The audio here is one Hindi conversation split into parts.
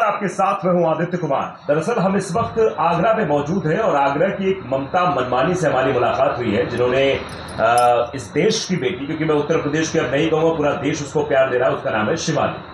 आपके साथ में हूं आदित्य कुमार। दरअसल हम इस वक्त आगरा में मौजूद हैं और आगरा की एक ममता मनमानी से हमारी मुलाकात हुई है, जिन्होंने इस देश की बेटी, क्योंकि मैं उत्तर प्रदेश की अब नहीं कहूँगा, पूरा देश उसको प्यार दे रहा है, उसका नाम है शिवानी।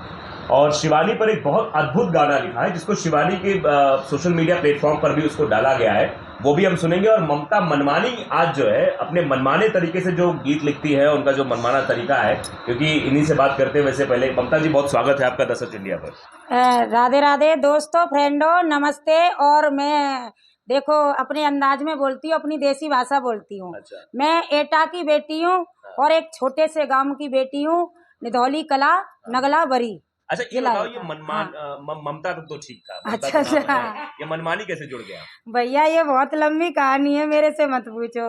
और शिवानी पर एक बहुत अद्भुत गाना लिखा है, जिसको शिवानी के सोशल मीडिया प्लेटफॉर्म पर भी उसको डाला गया है, वो भी हम सुनेंगे। और ममता मनमानी आज जो है अपने मनमाने तरीके से जो गीत लिखती है, उनका जो मनमाना तरीका है, क्योंकि इन्हीं से बात करते हैं। वैसे पहले ममता जी, बहुत स्वागत है आपका द सच इंडिया पर। राधे राधे दोस्तों, फ्रेंडों, नमस्ते। और मैं देखो अपने अंदाज में बोलती हूँ, अपनी देसी भाषा बोलती हूँ। अच्छा। मैं एटा की बेटी हूँ और एक छोटे से गांव की बेटी हूँ, निधौली कला, नगला बरी। अच्छा, ये बताओ, ये ममता तो ठीक था। अच्छा अच्छा, ये मनमानी कैसे जुड़ गया? भैया ये बहुत लंबी कहानी है, मेरे से मत पूछो।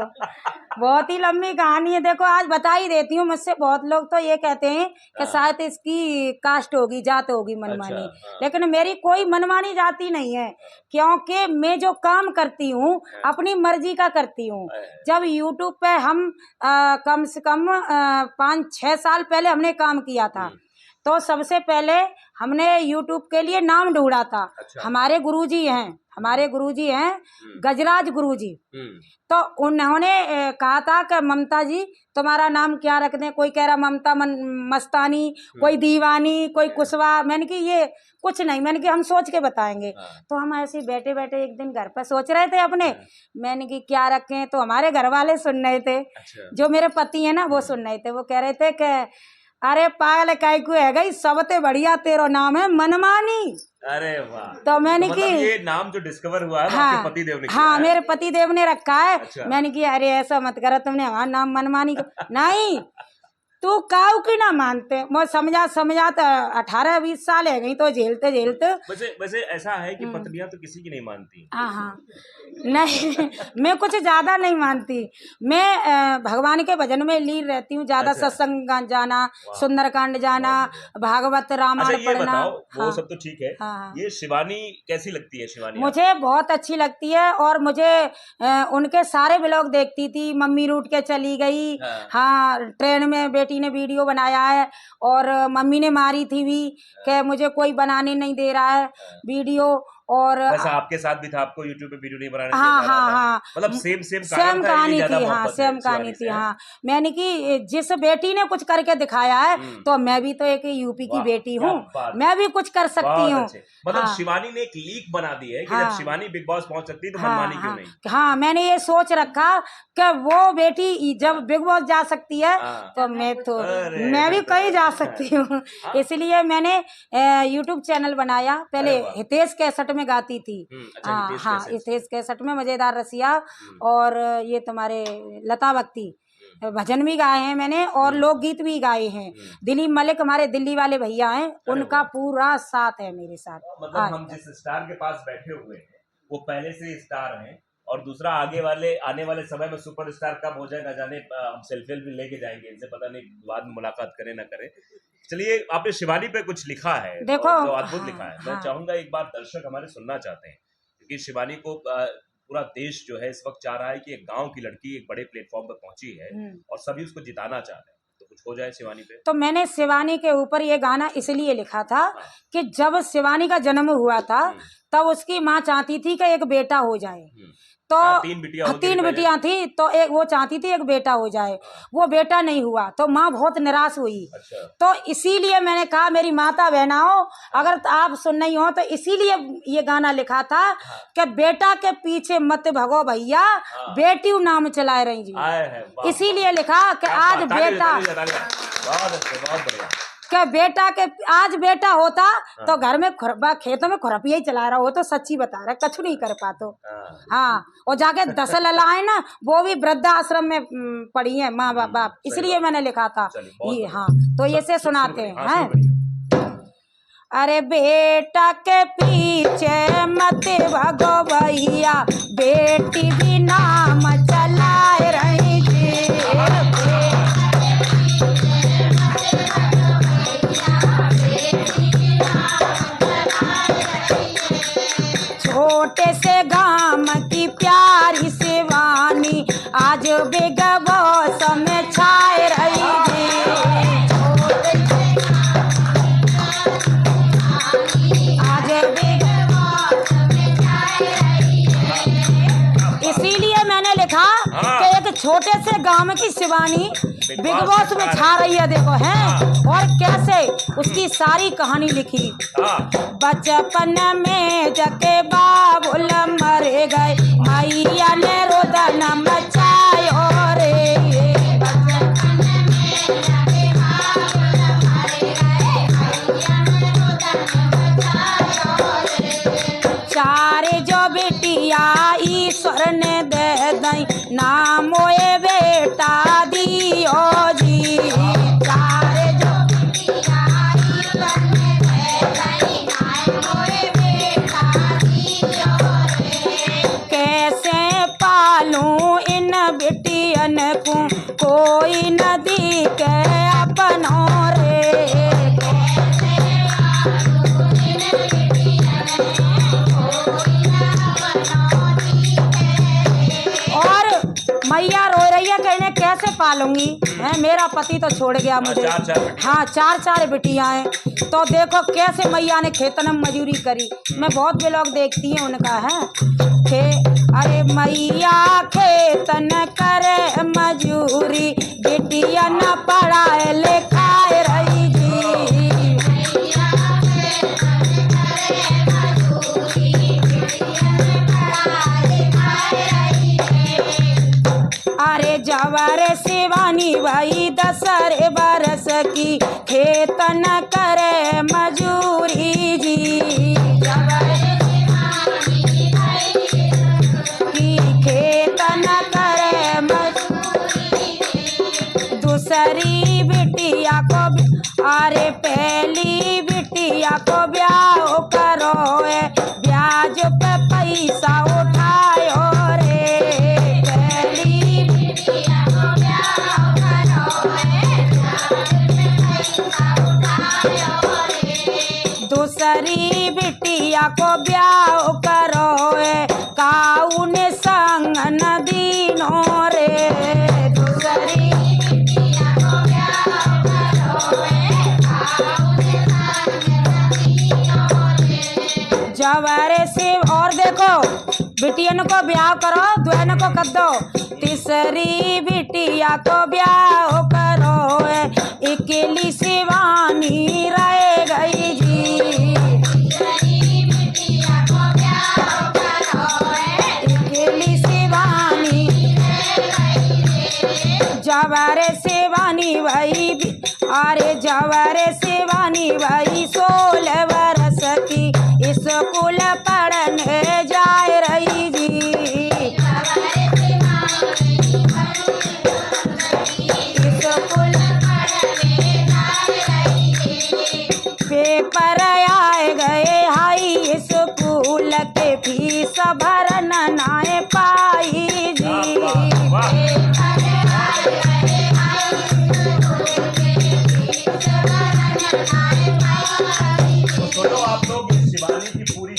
बहुत ही लंबी कहानी है। देखो आज बता ही देती हूँ। मुझसे बहुत लोग तो ये कहते हैं कि शायद इसकी कास्ट होगी, जात होगी मनमानी। लेकिन मेरी कोई मनमानी जाति नहीं है, क्योंकि मैं जो काम करती हूँ अपनी मर्जी का करती हूँ। जब यूट्यूब पे हम कम से कम 5-6 साल पहले हमने काम किया था, तो सबसे पहले हमने YouTube के लिए नाम ढूंढा था। अच्छा। हमारे गुरुजी हैं गजराज गुरुजी। तो उन्होंने कहा था कि ममता जी तुम्हारा नाम क्या रख दें। कोई कह रहा ममता मस्तानी, कोई दीवानी, कोई कुशवा। मैंने कि ये कुछ नहीं, मैंने कि हम सोच के बताएंगे। तो हम ऐसे बैठे बैठे एक दिन घर पर सोच रहे थे अपने, मैंने कि क्या रखें। तो हमारे घर वाले सुन रहे थे। अच्छा। जो मेरे पति है ना, वो सुन रहे थे। वो कह रहे थे कि अरे पागल कायकू है गई, सबसे बढ़िया तेरा नाम है मनमानी। अरे वाह। तो मैंने तो कि ये नाम जो डिस्कवर हुआ है, हाँ, आपके पति देव ने किया हाँ है? मेरे पति देव ने रखा है। अच्छा। मैंने कि अरे ऐसा मत करो, तुमने हमारा नाम मनमानी नहीं तू काऊ की ना मानते। मैं समझा तो 18-20 साल है गई, तो झेलते वैसे ऐसा है कि पत्नियां तो किसी की नहीं मानती। हाँ नहीं मैं कुछ ज्यादा नहीं मानती। मैं भगवान के भजन में लीन रहती हूँ ज्यादा। अच्छा। सत्संग जाना, सुंदरकांड जाना, भागवत रामायण पढ़ना। वो सब तो ठीक है। हाँ। ये शिवानी कैसी लगती है? शिवानी मुझे बहुत अच्छी लगती है, और मुझे उनके सारे ब्लॉग देखती थी। मम्मी रूठ के चली गई। हाँ, ट्रेन में बेटी ने वीडियो बनाया है, और मम्मी ने मारी थी भी कि मुझे कोई बनाने नहीं दे रहा है वीडियो। और वैसा आपके साथ भी था, आपको यूट्यूब पे वीडियो नहीं बनाने दिया जा रहा था। मतलब सेम कहानी थी। हाँ, सेम कहानी थी। हाँ, मैंने कि जिस बेटी ने कुछ करके दिखाया है, तो मैं भी तो एक यूपी की बेटी हूँ, मैं भी कुछ कर सकती हूँ। मतलब शिवानी ने एक लीक बना दी है कि जब शिवानी बिग बॉस पहुंच सकती है तो मनमानी क्यों नहीं? हाँ, मैंने ये सोच रखा कि वो बेटी जब बिग बॉस जा सकती है, तो मैं भी कहीं जा सकती हूँ। इसलिए मैंने यूट्यूब चैनल बनाया। पहले हितेश कैसेट में गाती थी। हाँ, हितेश कैसेट में मजेदार रसिया, और ये तुम्हारे लता भक्ति भजन भी गाए हैं मैंने, और लोकगीत भी गाए हैं। दिलीप मलिक हमारे दिल्ली वाले भैया हैं, उनका पूरा साथ है मेरे साथ। मतलब हम जिस स्टार के पास बैठे हुए हैं वो पहले से स्टार हैं, और दूसरा आने वाले समय में सुपरस्टार कब हो जाए ना जाने। हम सेल्फी भी लेके जाएंगे इनसे, पता नहीं बाद में मुलाकात करें ना करें। चलिए, आपने शिवानी पे कुछ लिखा है, देखो तो अद्भुत लिखा है। मैं चाहूंगा एक बार दर्शक हमारे सुनना चाहते हैं, क्योंकि शिवानी को पूरा देश जो है इस वक्त चाह रहा है कि एक गांव की लड़की एक बड़े प्लेटफॉर्म पर पहुंची है, और सभी उसको जिताना चाह रहे हैं। तो कुछ हो जाए शिवानी पे। तो मैंने शिवानी के ऊपर ये गाना इसलिए लिखा था कि जब शिवानी का जन्म हुआ था, तब उसकी माँ चाहती थी कि एक बेटा हो जाए। तो 3 बेटियां थी, तो एक वो चाहती थी एक बेटा हो जाए। वो बेटा नहीं हुआ, तो माँ बहुत निराश हुई। अच्छा। तो इसीलिए मैंने कहा मेरी माता बहनाओं, अगर आप सुन रही हो, तो इसीलिए ये गाना लिखा था कि बेटा के पीछे मत भगो भैया, बेटी नाम चलाए रही जी। इसीलिए लिखा कि आज बेटा, क्या बेटा के आज बेटा होता तो घर में खेतों में खुरपिया ही चला रहा हो, तो सच्ची बता रहा, कछु नहीं कर पातो। हाँ, और जाके 10 ललाएं ना, वो भी वृद्धाश्रम में पड़ी है माँ बाप। इसलिए मैंने लिखा था ये। हाँ, तो ये से सुनाते हैं। अरे बेटा के पीछे मत भगो भैया, बेटी भी नाम चलाए रही थी। छोटे से गांव की प्यारी शिवानी, आज बिग बॉस में छाए रही थी। आज छोटे से गांव की शिवानी बिग बॉस में छा रही है, देखो हैं। और कैसे उसकी सारी कहानी लिखी। बचपन में जके बाबुल मर गए, मैया ने रोदन मचायो रे। चारे जो बेटिया ईश्वर ने दे दई, नामोए बेटा दियो जी। चारे जो बेटिया ईश्वर ने दे दई, नामोए बेटा दियो रे। कैसे पालूं इन बेटियन को, कोई नदी के अपनो रे। मैया रो रही है, कहने कैसे पालूंगी है, मेरा पति तो छोड़ गया मुझे। हाँ, चार बेटियां हैं। तो देखो कैसे मैया ने खेतन में मजूरी करी। मैं बहुत ब्लॉग देखती हूँ उनका है। अरे मैया खेतन करे मजूरी, बेटिया न पढ़ाए लिखाए रही जी। अरे जवर शिवानी भाई 10 बरस की, खेत न करे मजूरी जी। जवर शिवानी भाई की, खेत न करे मजूरी। दूसरी बिटिया को, अरे पहली बिटिया को ब्याह करो है, ब्याज पे पैसा उठायो रे। दूसरी बिटिया को ब्याह करो है, काउन संग न दीनो रे। दूसरी बिटिया को ब्याह करो है, काउन संग न दीनो रे। जवर शिव। और देखो बिटियन को ब्याह करो, दुहन को कर दो। तीसरी बिटिया को ब्याह करो है, अकेली शिवानी रह गई जी। जवर शिवानी भाई, अरे जवर शिवानी भाई 16 बरस की, स्कूल पढ़ने जाए रही जी। स्कूल पढ़ने जाए रही जी। पेपर आए गए हाई स्कूल के, फीस भरन नाए पाई जी।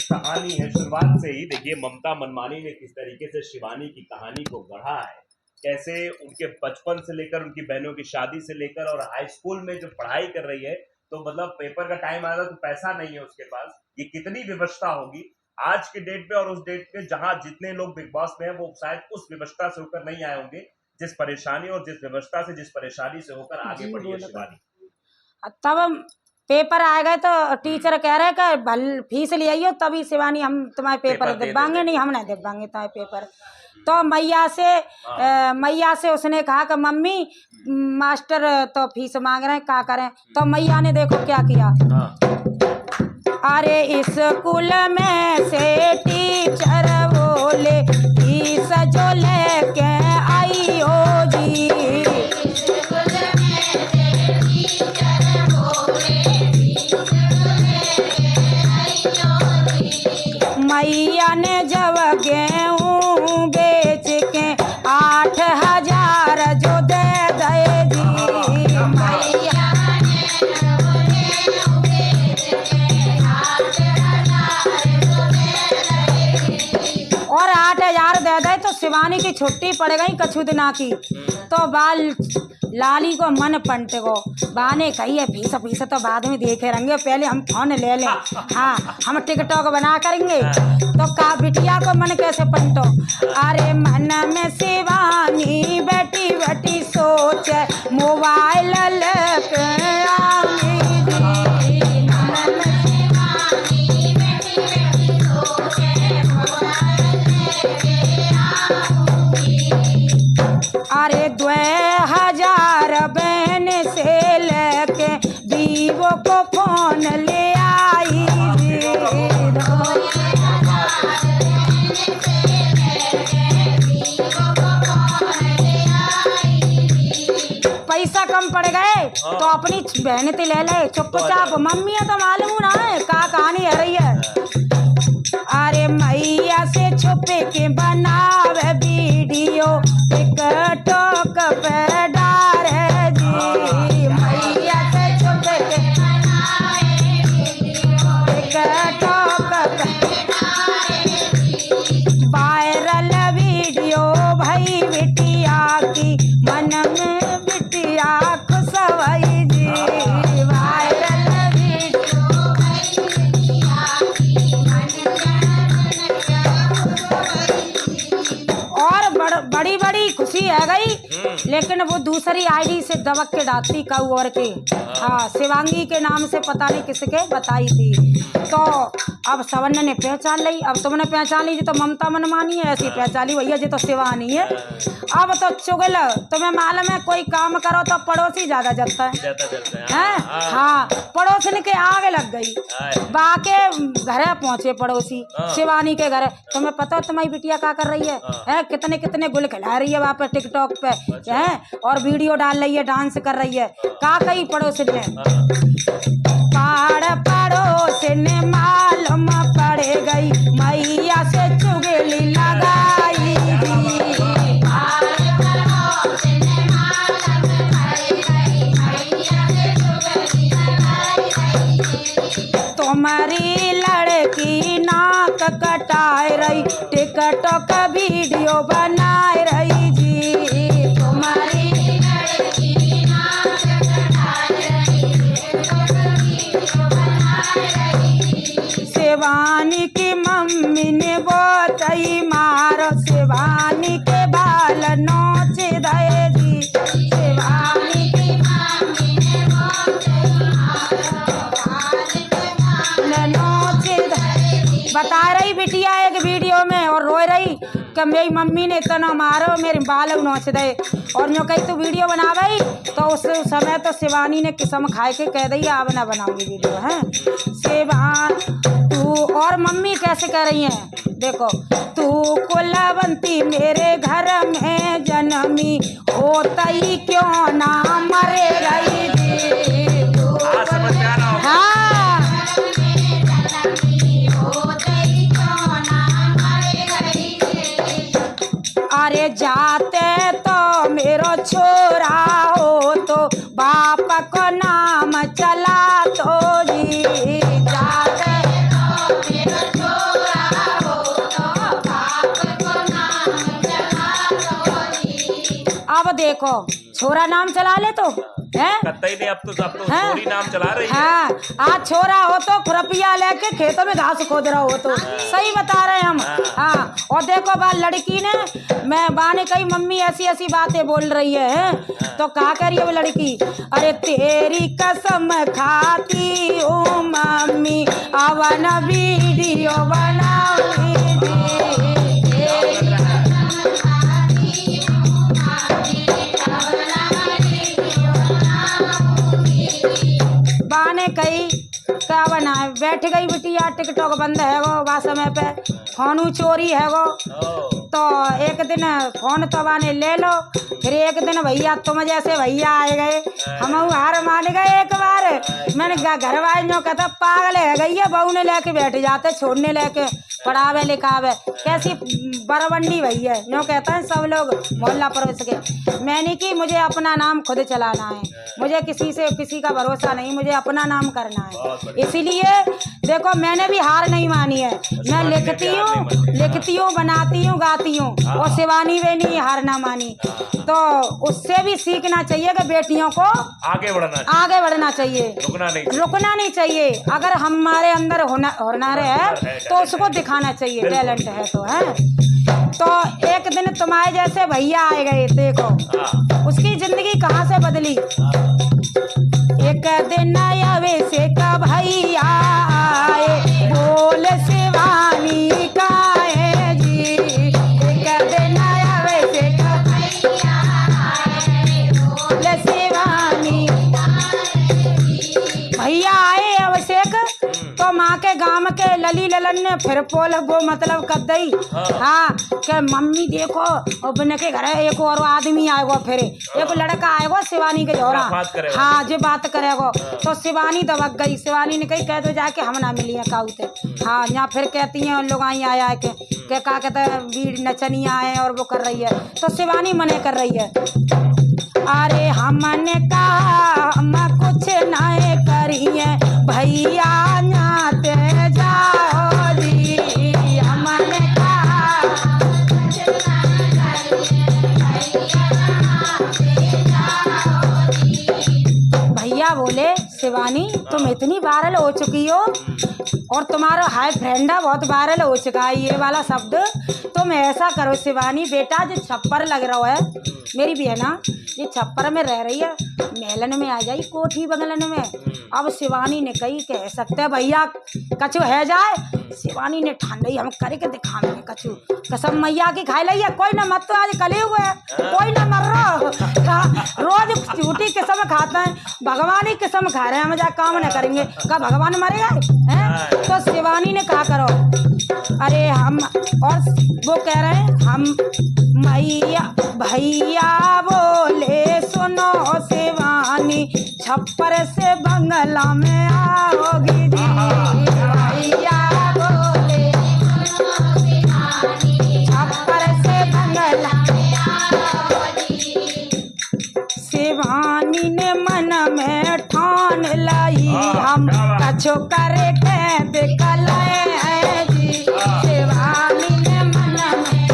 कहानी है शुरुआत से ही। देखिए ममता मनमानी ने किस तरीके से शिवानी की कहानी को गढ़ा है, कैसे उनके बचपन से लेकर उनकी बहनों की शादी से लेकर और हाई स्कूल में जो पढ़ाई कर रही है, तो मतलब पेपर का टाइम आएगा तो पैसा नहीं है उसके पास, ये कितनी विवशता होगी आज के डेट में। और उस डेट में जहां जितने लोग बिग बॉस में हैं वो शायद उस विवशता से होकर नहीं आए होंगे, जिस परेशानी और जिस विवशता से, जिस परेशानी से होकर आगे बढ़ी है शिवानी। तब पेपर आ गए तो टीचर कह रहे कि भल फीस ले आइयो तभी शिवानी हम तुम्हारे पेपर दिलवाएंगे, नहीं हम नहीं दिलवाएंगे तुम्हारे पेपर। तो मैया से उसने कहा कि मम्मी मास्टर तो फीस मांग रहे हैं, क्या करें। तो मैया ने देखो क्या किया। अरे स्कूल में से टीचर बोले फीस जो लेके आई हो जी। मैया ने जब गेहूँ बेच के 8,000 जो दे दे जी। मैया ने जब गेहूँ बेच के 8,000 जो दे दे। और 8,000 दे दे तो शिवानी की छुट्टी पड़ गई कछु दिना की। तो बाल लाली को मन पंट को बाने कही है फीस फीस तो बाद में देखे रहेंगे, पहले हम फोन ले लें। हाँ हम टिकटॉक बना करेंगे तो का बिटिया को मन कैसे पंटो। अरे मन में शिवानी बैठी बैठी सोच मोबाइल लेके आऊंगी। अरे 2000 बहन से लेके वीवो को फोन ले आई। पैसा कम पड़ गए तो अपनी बहन ते ले ले चुपचाप। मम्मी तो मालूम ना है का कहानी है रही है। अरे मैया से छुप के बनावे वीडियो टिकटॉक पे डारे जी। मैया से छुप के बनावे वीडियो टिकटॉक पे वायरल वीडियो भाई बिटिया की मन में बिटिया खुश भई जी। वायरल वीडियो भाई बिटिया की और बड़ी बड़ी खुशी है गई, लेकिन वो दूसरी आईडी से दबक के डालती कऊ और के। हाँ शिवांगी के नाम से पता नहीं किसके बताई थी। तो अब सवर्ण ने पहचान ली। अब तुमने पहचान ली तो ममता मनमानी है, ऐसी पहचान ली भैया जी तो शिवानी है। अब तो चुगल तुम्हें मालूम है कोई काम करो तो पड़ोसी ज्यादा जलता है। हाँ पड़ोसन के आगे लग गई, बाके घर पहुंचे पड़ोसी शिवानी के घर। तुम्हें पता है तुम्हारी बिटिया क्या कर रही है? कितने कितने गुल खिला रही है वहाँ पे टिकटॉक पे है और वीडियो डाल रही है, डांस कर रही है। का कही पड़ोसन ने पड़ोसन ने मालूम पड़ गई मैया से चुगली लगाई। तुम्हारी लड़की नाक कटाए रही टिकटॉक वीडियो बनाए रही जी। तुम्हारी लड़की नाक कटाए रही टिकटॉक वीडियो बनाए रही। शिवानी की मम्मी ने बोतई मारो शिवानी के बाल नोच दे जी। शिवानी की मम्मी ने बोतई बता रही बिटिया एक वीडियो में और रो रही कि मेरी मम्मी ने इतना मारो मेरे बाल नोच दे। और जो कही तू वीडियो बना गई तो उस समय तो शिवानी ने किस्म खाए के कह दी अब ना बनाऊंगी वीडियो है। शिवान तू और मम्मी कैसे कह रही हैं देखो। तू कुलवंती मेरे घर में जन्मी होता ही क्यों ना मरे रही जी। हाँ अरे जाते तो मेरो छोरा हो तो बाप को नाम चला तो जी। जाते तो मेरो छोरा हो तो बाप को नाम चला तो जी। अब देखो छोरा नाम चला ले तो है कतई नहीं, अब तो छोरी नाम चला रही है। हाँ आज छोरा हो तो खुरपिया लेके खेतों में घास खोद रहा हो तो सही बता रहे हैं हम। हाँ और देखो बाल लड़की ने मैं बाने कही मम्मी ऐसी ऐसी बातें बोल रही है तो क्या कह रही है वो लड़की। अरे तेरी कसम खाती हूँ मम्मी अवन वीडियो बनाऊंगी। बाने कही क्या बना है बैठ गई बिटिया टिकटॉक बंद है वो बा समय पे फोन चोरी है वो। तो एक दिन फोन तो बाने ले लो फिर एक दिन भैया तुम जैसे भैया आए गए हम हार मान गए। एक बार मैंने घर वालों कहता पागल है गई है बहू ने लेके बैठ जाते छोड़ने लेके पढ़ावे लिखावे कैसी बरवंडी भैया यूँ कहता है सब लोग मोहल्ला पड़ोस के। मैंने कि मुझे अपना नाम खुद चलाना है, मुझे किसी का भरोसा नहीं, मुझे अपना नाम करना है। इसीलिए देखो मैंने भी हार नहीं मानी है, मैं लिखती हूँ बनाती हूँ गाती हूँ, और शिवानी भी नहीं हार ना मानी। तो उससे भी सीखना चाहिए कि बेटियों को आगे बढ़ना चाहिए, रुकना नहीं चाहिए। अगर हमारे अंदर हुनर है तो उसको दिखाना चाहिए, टैलेंट है तो है। तो एक दिन तुम्हारे जैसे भैया आए गए, देखो उसकी जिंदगी कहाँ से बदली। एक दिन वैसे का भैया आए, बोल शिवानी का है जी। एक दिन वैसे का भैया आए, बोल शिवानी। भैया आए अभिषेक तो माँ के गांव के लली ललन ने फिर पोल वो मतलब कर दई। हाँ के मम्मी देखो अपने के घर एक और आदमी आएगो, फिर एक लड़का आएगो शिवानी के जोरा, हाँ जो बात करेगो। तो शिवानी दबक गई, शिवानी ने कही कह दो जाके हम ना मिलिए काउते। हाँ यहाँ फिर कहती हैं लोग आई आया के का कहते बीड़ नचनिया है और वो कर रही है, तो शिवानी मने कर रही है। अरे हमने कहा हम कुछ नहीं करिए भैया नाते जाओ जी। हमने कहा कुछ नहीं करिए भैया नाते जाओ जी। भैया बोले शिवानी तुम इतनी वायरल हो चुकी हो और तुम्हारा हाय फ्रेंड बहुत वायरल हो चुका है ये वाला शब्द। तुम ऐसा करो शिवानी बेटा, जो छप्पर लग रहा है मेरी बहना, ये छप्पर में रह रही है, मेलन में आ जाई कोठी बगलन में। अब शिवानी ने कही कह सकते भैया कछु है जाए। शिवानी ने ठान ली हम करके दिखाएंगे कछु, कसम मैया की खाई ली है। कोई ना मत तो आज कले हुए, कोई ना मर रहा, रोज झूठी किस्म खाते हैं, भगवान ही किस्म खा रहे हैं, हम जा काम न करेंगे का भगवान मरेगा हैं। तो शिवानी ने कहा करो, अरे हम और वो कह रहे हैं हम भैया बोले सुनो शिवानी छप्पर से बंगला में आओगी जी। भैया बोले सुनो शिवानी छप्पर से बंगला में आओगी। शिवानी ने मन में ठान लाई हम कछु करे दिखलाए हैं जी। शिवानी ने मन में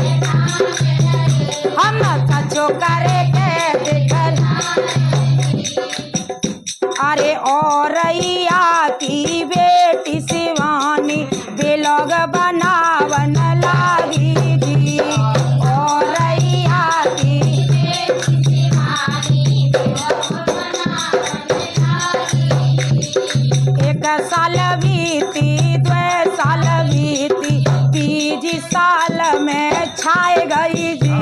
हम कछु करे अरे औरैया की बेटी शिवानी बेलोग बनावन लागी जी। औरैया की बेटी शिवानी बेलोग बनावन लागी। एक साल बीती, 2 साल बीती, 3 साल में छाए गई जी।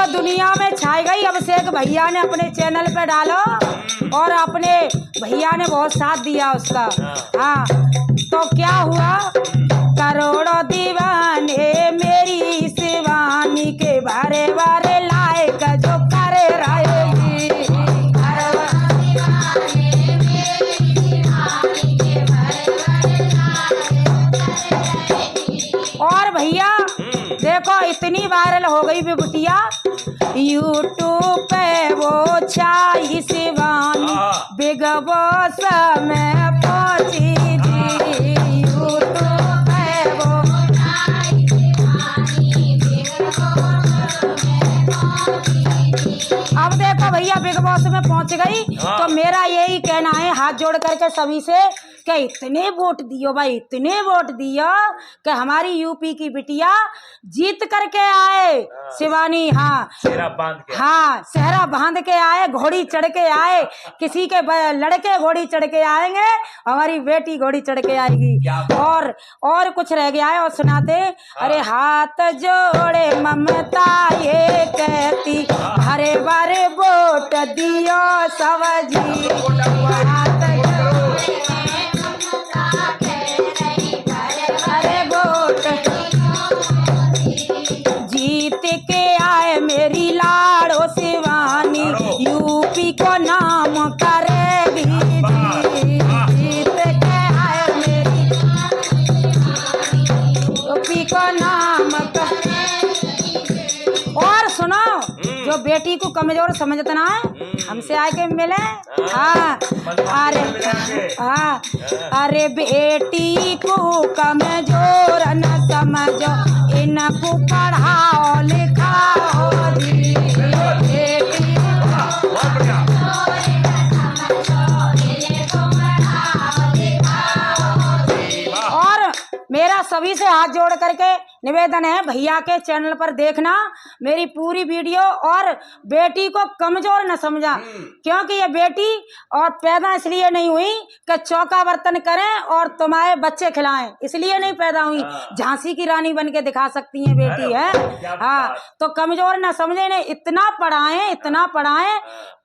दुनिया में छाई गई। अभिषेक भैया ने अपने चैनल पे डालो और अपने भैया ने बहुत साथ दिया उसका। हाँ तो क्या हुआ, करोड़ों दीवाने मेरी शिवानी के बारे बारे लायक जो करे रहेगी। और भैया देखो इतनी वायरल हो गई बिबुटिया, यूट्यूब पे वो छाई शिवानी बिग बॉस में पहुंची जी। यूट्यूब पे वो छाई शिवानी बिग बॉस में पहुंची। अब देखो भैया बिग बॉस में पहुंच गई। तो मेरा यही कहना है हाथ जोड़ करके सभी से कि इतने वोट दियो भाई, इतने वोट दियो कि हमारी यूपी की बिटिया जीत करके आए शिवानी। हाँ सेहरा बांध के, हाँ सेहरा बांध के आए, घोड़ी चढ़ के आए, किसी के लड़के घोड़ी चढ़ के आएंगे, हमारी बेटी घोड़ी चढ़ के आएगी। और कुछ रह गया है और सुनाते। अरे हाथ जोड़े ममता ये कहती हरे बारे वोट दियो सवजी। हाथ जीत के आए मेरी लाड़ो शिवानी, यूपी को नाम करेगी। कमजोर समझता ना है, हमसे आके मिले। हाँ अरे बेटी को कमजोर न समझो, इनको पढ़ाओ लिखाओ जी। बेटी और मेरा सभी से हाथ जोड़ करके निवेदन है, भैया के चैनल पर देखना मेरी पूरी वीडियो, और बेटी को कमजोर न समझा, क्योंकि ये बेटी और पैदा इसलिए नहीं हुई कि चौका बर्तन करें और तुम्हारे बच्चे खिलाएं, इसलिए नहीं पैदा हुई। झांसी की रानी बन के दिखा सकती है बेटी है। हाँ, तो कमजोर न समझे, ने इतना पढ़ाएं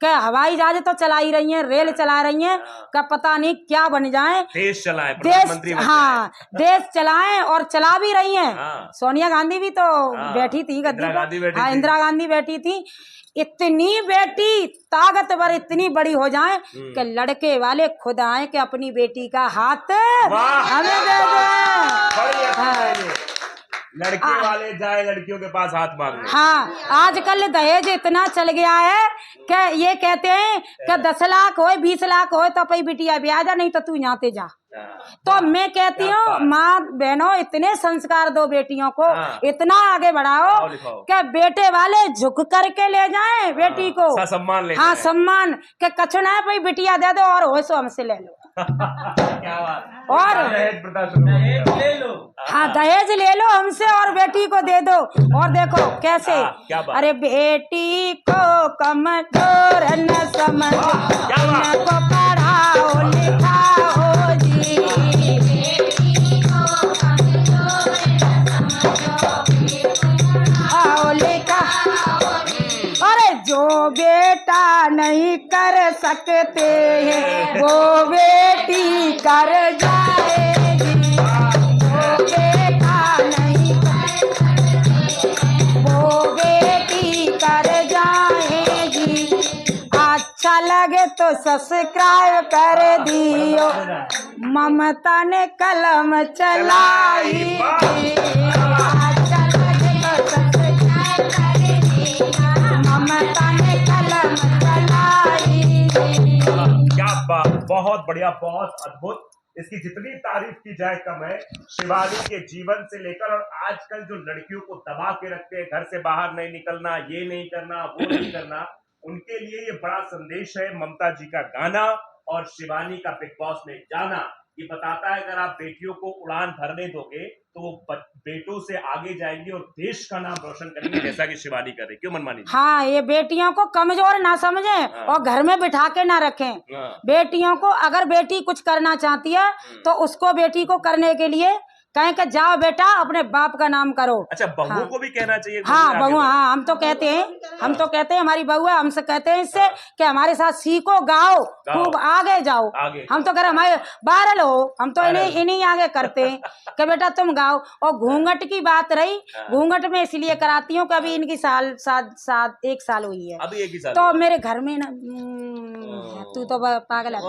कि हवाई जहाज तो चला ही रही है, रेल चला रही है, का पता नहीं क्या बन जाए, देश चलाएं, हाँ देश चलाएं, और चला भी रही हैं। सोनिया गांधी भी तो बैठी थी गद्दी पर, हाँ इंदिरा गांधी बैठी थी। इतनी बेटी ताकतवर इतनी बड़ी हो जाए कि लड़के वाले खुद आए कि अपनी बेटी का हाथ हमें दे दे। लड़के वाले जाए लड़कियों के पास हाथ मांगने। हाँ, आजकल दहेज इतना चल गया है कि ये कहते हैं कि 10 लाख हो 20 लाख हो तो पई बिटिया ब्याह जा, नहीं तो तू यहाँ ते जा। तो मैं कहती हूँ माँ बहनों, इतने संस्कार दो बेटियों को, इतना आगे बढ़ाओ कि बेटे वाले झुक करके ले जाएं बेटी को, सम्मान ले। हाँ सम्मान के कछु ना भाई बिटिया दे दो और हो सो हमसे ले लो। क्या बात। और दहेज ले लो, हाँ दहेज ले लो हमसे और बेटी को दे दो। और देखो कैसे, अरे बेटी को कमजोर न समझो, इनको पढ़ाओ लिखाओ जी। बेटी को कमजोर न समझो, आओ लिखाओ। अरे जो बेटा नहीं कर सकते हैं वो बेटी कर जाएगी, वो बेटा नहीं कर सकते वो बेटी कर जाएगी। अच्छा लगे तो सब्सक्राइब कर दियो, ममता ने कलम चलाई। अच्छा लगे तो सब्सक्राइब कर दियो, ममता ने कलम चलाई। क्या बात, बहुत बढ़िया, बहुत अद्भुत। इसकी जितनी तारीफ की जाए कम है। शिवानी के जीवन से लेकर, और आजकल जो लड़कियों को दबा के रखते हैं, घर से बाहर नहीं निकलना, ये नहीं करना, वो नहीं करना, उनके लिए ये बड़ा संदेश है। ममता जी का गाना और शिवानी का बिग बॉस में जाना, ये बताता है अगर आप बेटियों को उड़ान भरने दोगे तो वो बेटों से आगे जाएंगी और देश का नाम रोशन करेंगे, जैसा कि शिवानी करे। क्यों मनमानी? हाँ, ये बेटियों को कमजोर ना समझें और घर में बिठा के ना रखें। बेटियों को, अगर बेटी कुछ करना चाहती है तो उसको बेटी को करने के लिए कहें कि जाओ बेटा अपने बाप का नाम करो। अच्छा, बहू को भी कहना चाहिए? हाँ बहू, हाँ हम तो कहते हैं, हमारी बहू है, हमसे कहते हैं इससे कि हमारे साथ सीखो, गाओ, खूब आगे जाओ। हम तो कह रहे हमारे वायरल हो, हम तो इन्हीं आगे करते हैं कि बेटा तुम गाओ। और घूंघट की बात रही, घूंघट में इसलिए कराती हूँ कि अभी इनकी एक साल हुई है, अभी 1 ही साल। तो मेरे घर में ना तू तो पागल है।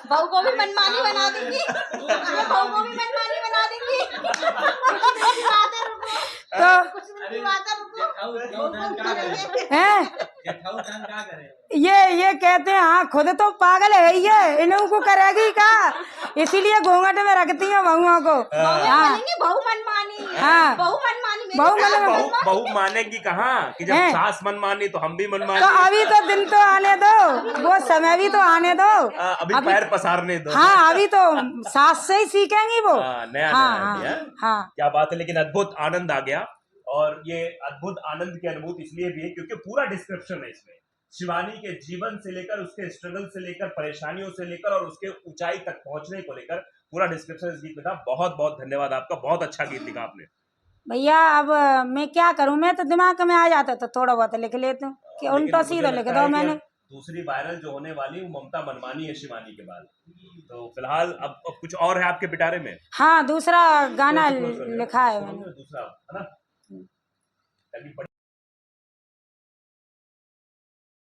बहू को भी मनमानी बना देंगी, बहू को भी मनमानी बना देंगी। ये कहते हैं हाँ खुद तो पागल है ही है, इन्हों को करेगी का, इसीलिए घूंघट में रखती है बहुओं को। बहू मनमानी, हाँ बहू मानेगी कहाँ कि जब सास मनमानी तो हम भी मनमानी। तो अभी तो दिन तो आने दो, वो समय भी तो आने दो, अभी पैर पसारने दो। हाँ अभी तो सास से ही सीखेंगी वो। नया हाँ क्या बात है। लेकिन अद्भुत आनंद आ गया, और ये अद्भुत आनंद की अनुभूति इसलिए भी है क्योंकि पूरा डिस्क्रिप्शन है इसमें, शिवानी के जीवन से लेकर, उसके स्ट्रगल से लेकर, परेशानियों से लेकर और उसके ऊंचाई तक पहुंचने को लेकर पूरा डिस्क्रिप्शन इस गीत में था। बहुत बहुत धन्यवाद आपका, बहुत अच्छा गीत लिखा आपने भैया। अब मैं क्या करूं, मैं तो दिमाग में आ जाता तो थोड़ा बहुत लिख लेता हूँ कि उल्टा सीधा लिख दो। मैंने दूसरी वायरल जो होने वाली वो ममता मनमानी है शिवानी के बाद, तो फिलहाल अब कुछ और है आपके पिटारे में? हाँ, दूसरा गाना लिखा है मैंने, दूसरा है ना।